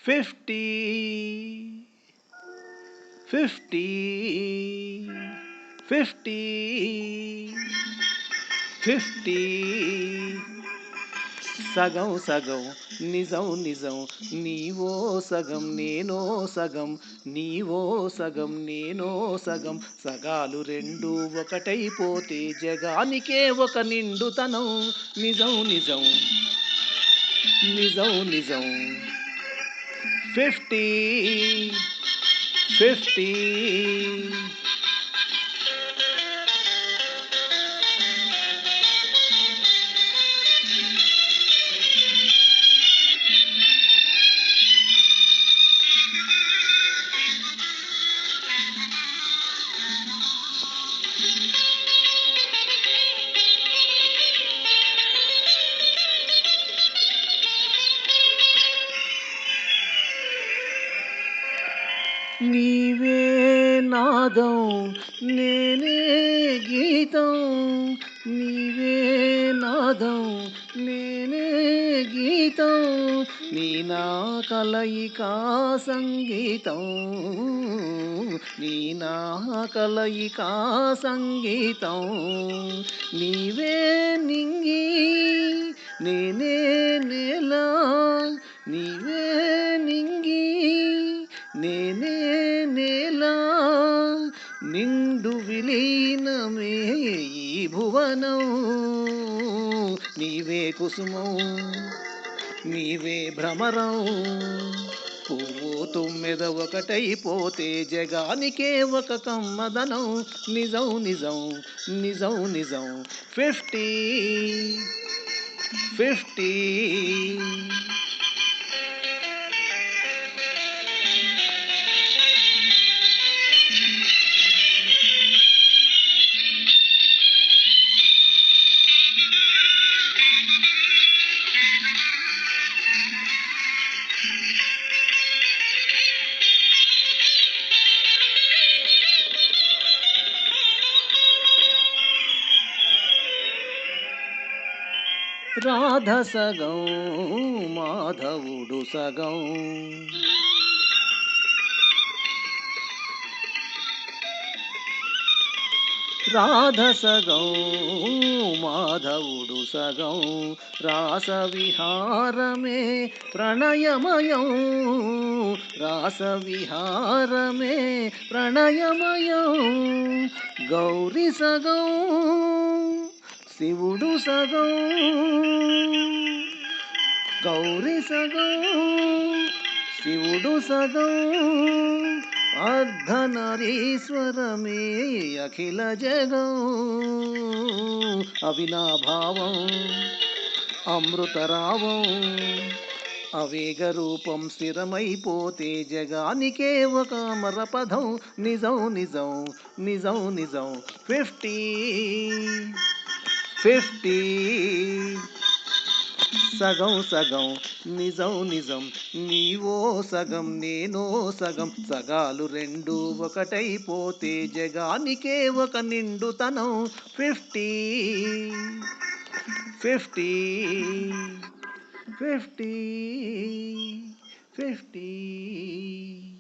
50, 50, 50, 50. సగం సగం నిజం నిజం నీవో సగం నేనో సగం నీవో సగం నేనో సగం సగాలు రెండు ఒకటైపోతే జగానికే ఒక నిండుతనం నిజం నిజం నిజం నిజం 50, 50. నీవే నాదం నేనే గీతం నీవే నాదం నేనే గీతం నీ నా కలయిక సంగీతం నీ నా కలయిక సంగీతం నీవే నింగి నేనే నేల నీవే నింగి నేనే నేలా నిండు విలీనమే ఈ భువనం నీవే కుసుమం నీవే భ్రమరం పువ్వు తుమ్మెద ఒకటైపోతే జగానికే ఒక కమ్మదనం నిజం నిజం నిజం నిజం 50, 50. రాధ సగం మాధవుడు సగం రాధ సగం మాధవుడు సగం రాస విహారమే ప్రణయమయం రాస విహారమే ప్రణయమయం గౌరి సగం శివుడు సగం గౌరి సగం శివుడు సగం అర్ధనరీశ్వరమే అఖిల జగం అవినాభావం అమృతరావం అవేగ రూపం స్థిరమైపోతే జగానికే ఒక అమరపదం నిజం నిజం నిజం నిజం 50, 50. సగం సగం నిజం నిజం నీవో సగం నేనో సగం సగాలు రెండు ఒకటైపోతే జగానికే ఒక నిండుతనం 50, 50, 50, 50.